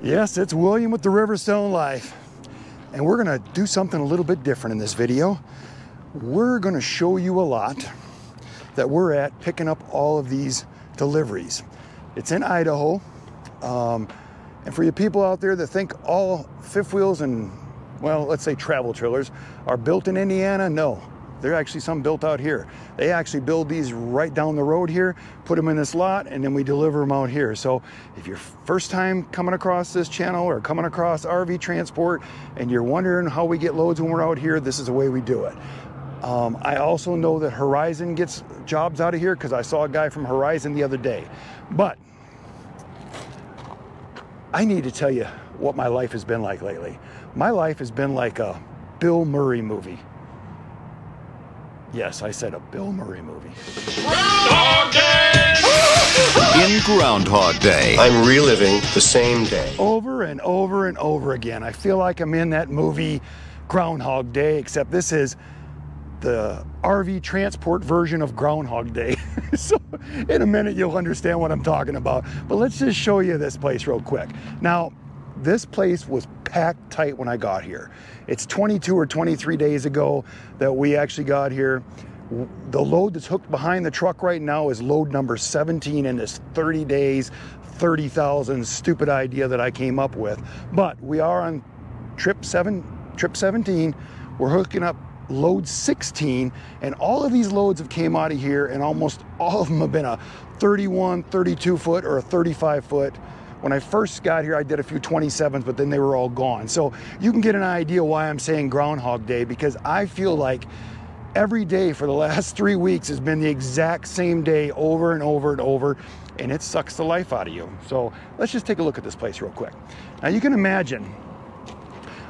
Yes, it's William with the Riverstone Life, and we're gonna do something a little bit different in this video. We're gonna show you a lot that we're at picking up all of these deliveries. It's in Idaho, and for you people out there that think all fifth wheels and, well, let's say travel trailers are built in Indiana, no. There are actually some built out here. They actually build these right down the road here, put them in this lot, and then we deliver them out here. So if you're first time coming across this channel or coming across RV transport and you're wondering how we get loads when we're out here, this is the way we do it. I also know that Horizon gets jobs out of here because I saw a guy from Horizon the other day. But I need to tell you what my life has been like lately. My life has been like a Bill Murray movie. Yes, I said a Bill Murray movie. Groundhog Day! In Groundhog Day, I'm reliving the same day. Over and over and over again. I feel like I'm in that movie Groundhog Day, except this is the RV transport version of Groundhog Day. So in a minute you'll understand what I'm talking about. But let's just show you this place real quick. Now, this place was packed tight when I got here. It's 22 or 23 days ago that we actually got here. The load that's hooked behind the truck right now is load number 17 in this 30 days, 30,000 stupid idea that I came up with. But we are on trip 17. We're hooking up load 16, and all of these loads have came out of here, and almost all of them have been a 31, 32 foot or a 35 foot. When I first got here, I did a few 27s, but then they were all gone. So you can get an idea why I'm saying Groundhog Day, because I feel like every day for the last 3 weeks has been the exact same day over and over and over, and it sucks the life out of you. So let's just take a look at this place real quick. Now you can imagine,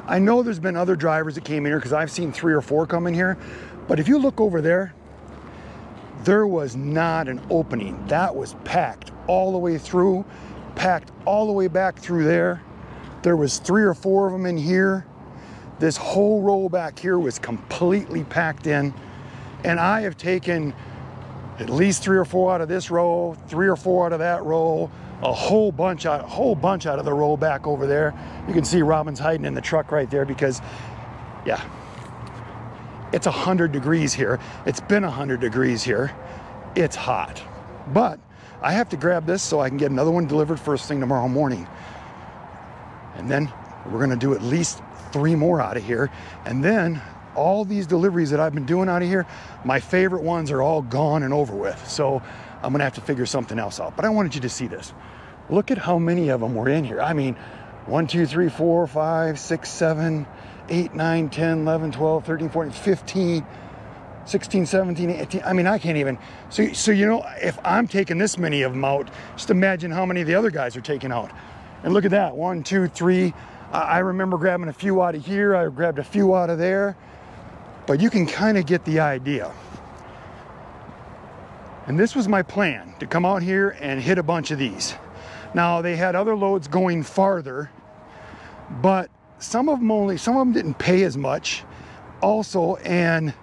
I know there's been other drivers that came in here because I've seen 3 or 4 come in here, but if you look over there, there was not an opening. That was packed all the way through, packed all the way back through there. There was 3 or 4 of them in here. This whole row back here was completely packed in, and I have taken at least 3 or 4 out of this row, 3 or 4 out of that row, a whole bunch out of the row back over there. You can see Robin's hiding in the truck right there because, yeah, it's 100 degrees here. It's been 100 degrees here. It's hot, but I have to grab this so I can get another one delivered first thing tomorrow morning. And then we're gonna do at least 3 more out of here. And then all these deliveries that I've been doing out of here, my favorite ones are all gone and over with. So I'm gonna have to figure something else out. But I wanted you to see this. Look at how many of them were in here. I mean, 1, 2, 3, 4, 5, 6, 7, 8, 9, 10, 11, 12, 13, 14, 15, 16, 17, 18. I mean, I can't even. So you know, if I'm taking this many of them out, just imagine how many of the other guys are taking out. And look at that, 1, 2, 3. I remember grabbing a few out of here. I grabbed a few out of there. But you can kind of get the idea. And this was my plan, to come out here and hit a bunch of these. Now, they had other loads going farther, but some of them didn't pay as much also, and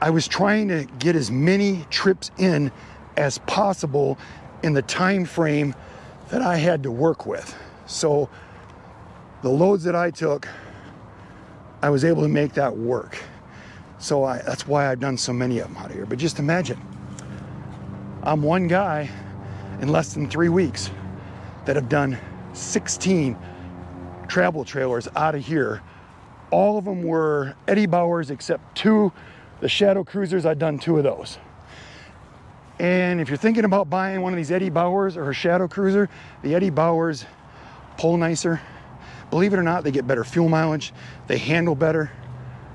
I was trying to get as many trips in as possible in the time frame that I had to work with. So the loads that I took, I was able to make that work. So that's why I've done so many of them out of here. But just imagine, I'm one guy in less than 3 weeks that have done 16 travel trailers out of here. All of them were Eddie Bauers except 2. The Shadow Cruisers, I've done 2 of those. And if you're thinking about buying one of these Eddie Bauers or a Shadow Cruiser, the Eddie Bauers pull nicer. Believe it or not, they get better fuel mileage. They handle better.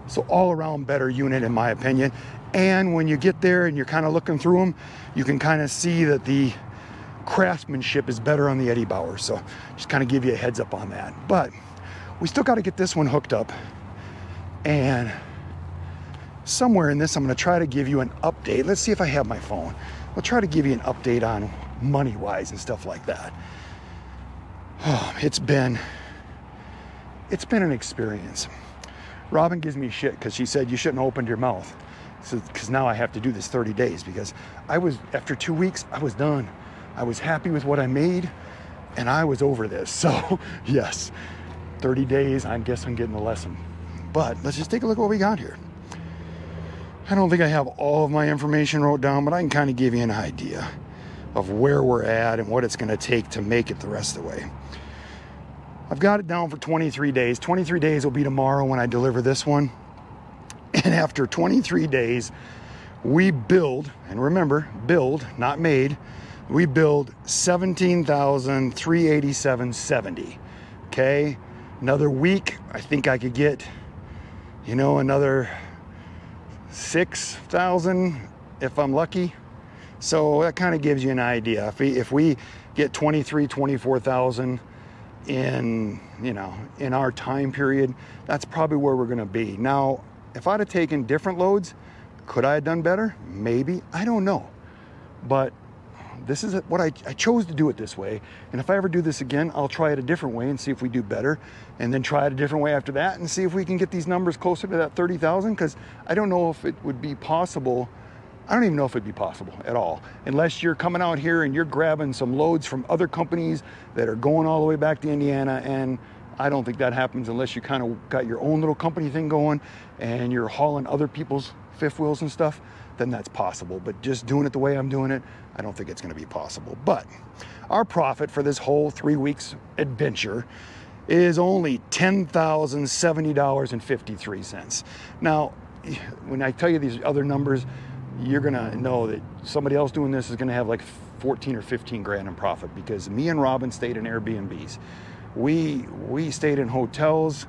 So all around better unit in my opinion. And when you get there and you're kind of looking through them, you can kind of see that the craftsmanship is better on the Eddie Bauer. So just kind of give you a heads up on that. But we still got to get this one hooked up. And somewhere in this, I'm going to try to give you an update. Let's see if I have my phone. I'll try to give you an update on money-wise and stuff like that. Oh, it's been an experience. Robin gives me shit because she said you shouldn't have opened your mouth. So, because now I have to do this 30 days because after 2 weeks, I was done. I was happy with what I made. and I was over this. So yes, 30 days, I guess I'm getting the lesson. But let's just take a look at what we got here. I don't think I have all of my information wrote down, but I can kind of give you an idea of where we're at and what it's going to take to make it the rest of the way. I've got it down for 23 days. 23 days will be tomorrow when I deliver this one. And after 23 days, we build, and remember, build, not made, we build 17,387.70. Okay, another week, I think I could get, you know, another 6,000 if I'm lucky. So that kind of gives you an idea. If we get 24,000 in, you know, in our time period, that's probably where we're going to be. Now, if I'd have taken different loads, could I have done better? Maybe. I don't know. But this is what I chose to do it this way. And if I ever do this again, I'll try it a different way and see if we do better. And then try it a different way after that and see if we can get these numbers closer to that 30,000. Because I don't know if it would be possible. I don't even know if it'd be possible at all. Unless you're coming out here and you're grabbing some loads from other companies that are going all the way back to Indiana. And I don't think that happens unless you kind of got your own little company thing going and you're hauling other people's fifth wheels and stuff, then that's possible. But just doing it the way I'm doing it, I don't think it's going to be possible. But our profit for this whole 3 weeks adventure is only $10,070.53. Now, when I tell you these other numbers, you're going to know that somebody else doing this is going to have like 14 or 15 grand in profit, because me and Robin stayed in Airbnbs. We stayed in hotels.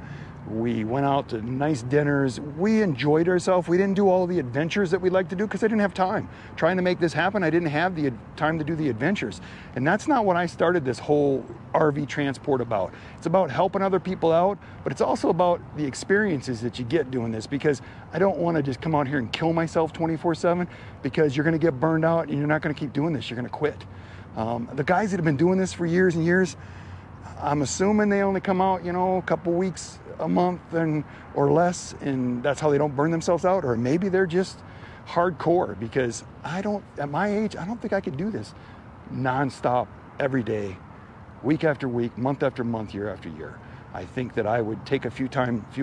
We went out to nice dinners. We enjoyed ourselves. We didn't do all the adventures that we like to do because I didn't have time. Trying to make this happen, I didn't have the time to do the adventures. And that's not what I started this whole RV transport about. It's about helping other people out, but it's also about the experiences that you get doing this, because I don't want to just come out here and kill myself 24/7, because you're going to get burned out and you're not going to keep doing this. You're going to quit. The guys that have been doing this for years and years, I'm assuming they only come out, you know, a couple weeks a month or less, and that's how they don't burn themselves out. Or maybe they're just hardcore, because at my age, I don't think I could do this nonstop every day, week after week, month after month, year after year. I think that I would take a few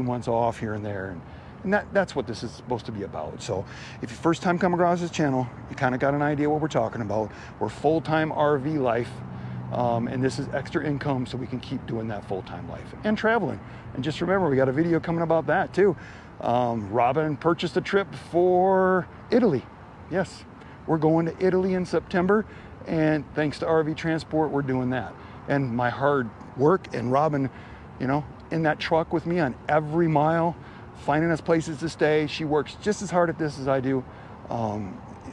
months off here and there, and that's what this is supposed to be about. So if you first time come across this channel, you kind of got an idea what we're talking about. We're full-time RV life. And this is extra income so we can keep doing that full-time life and traveling. And just remember, we got a video coming about that too. Robin purchased a trip for Italy. Yes, we're going to Italy in September, and thanks to RV Transport, we're doing that. And my hard work, and Robin, you know, in that truck with me on every mile, finding us places to stay. She works just as hard at this as I do.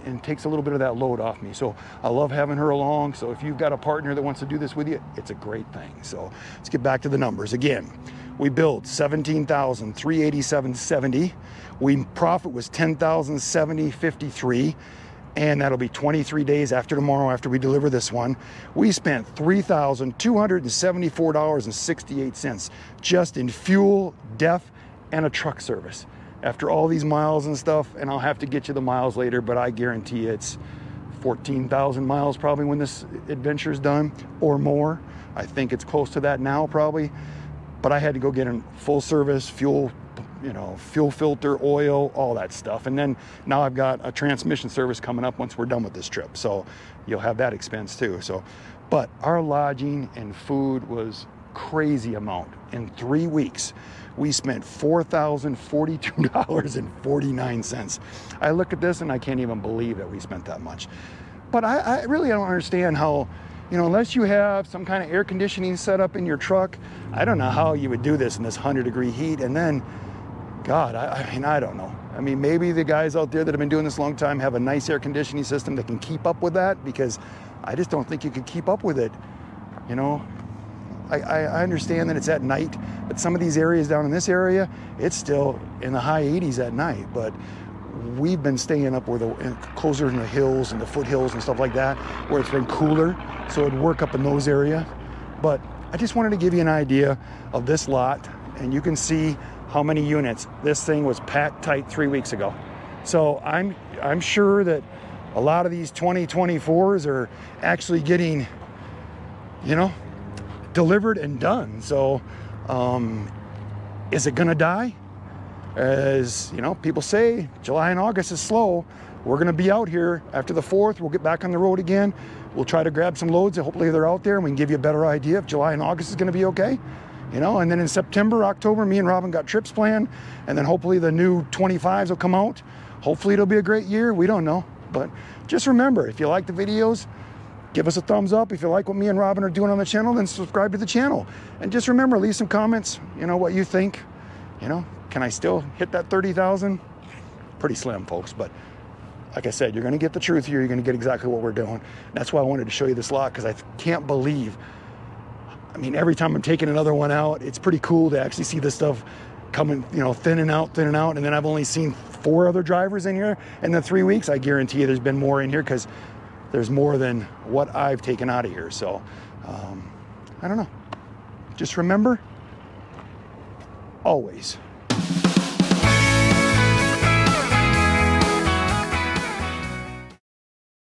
And takes a little bit of that load off me. So I love having her along. So if you've got a partner that wants to do this with you, it's a great thing. So let's get back to the numbers. Again, we built 17,387.70. Profit was 10,070.53. And that'll be 23 days after tomorrow, after we deliver this one. We spent $3,274.68 just in fuel, DEF, and a truck service. After all these miles and stuff, and I'll have to get you the miles later, but I guarantee it's 14,000 miles probably when this adventure is done, or more. I think it's close to that now probably, but I had to go get a full service, fuel, you know, fuel filter, oil, all that stuff. And then now I've got a transmission service coming up once we're done with this trip. So you'll have that expense too. So, but our lodging and food was crazy amount. In 3 weeks, we spent $4,042.49. I look at this and I can't even believe that we spent that much. But I really don't understand how, you know, unless you have some kind of air conditioning set up in your truck, I don't know how you would do this in this 100-degree heat. And then, God, I mean, I don't know. I mean, maybe the guys out there that have been doing this a long time have a nice air conditioning system that can keep up with that, because I just don't think you could keep up with it, you know. I understand that it's at night, but some of these areas down in this area, it's still in the high 80s at night. But we've been staying up where closer in the hills and the foothills and stuff like that, where it's been cooler, so it'd work up in those areas. But I just wanted to give you an idea of this lot, and you can see how many units. This thing was packed tight 3 weeks ago. So I'm sure that a lot of these 2024s are actually getting, you know, delivered and done. So is it gonna die? As you know, people say July and August is slow. We're gonna be out here after the 4th. We'll get back on the road again. We'll try to grab some loads, and hopefully they're out there, and we can give you a better idea if July and August is gonna be okay. You know, and then in September, October, me and Robin got trips planned, and then hopefully the new 25s will come out. Hopefully it'll be a great year. We don't know, but just remember, if you like the videos, give us a thumbs up. If you like what me and Robin are doing on the channel, then subscribe to the channel. And just remember, leave some comments, you know, what you think. You know, can I still hit that 30,000? Pretty slim, folks, but like I said, you're gonna get the truth here. You're gonna get exactly what we're doing. That's why I wanted to show you this lot, because I can't believe, I mean, every time I'm taking another one out, it's pretty cool to actually see this stuff coming, you know, thinning out. And then I've only seen 4 other drivers in here in the 3 weeks. I guarantee you there's been more in here, because there's more than what I've taken out of here. So, I don't know. Just remember, always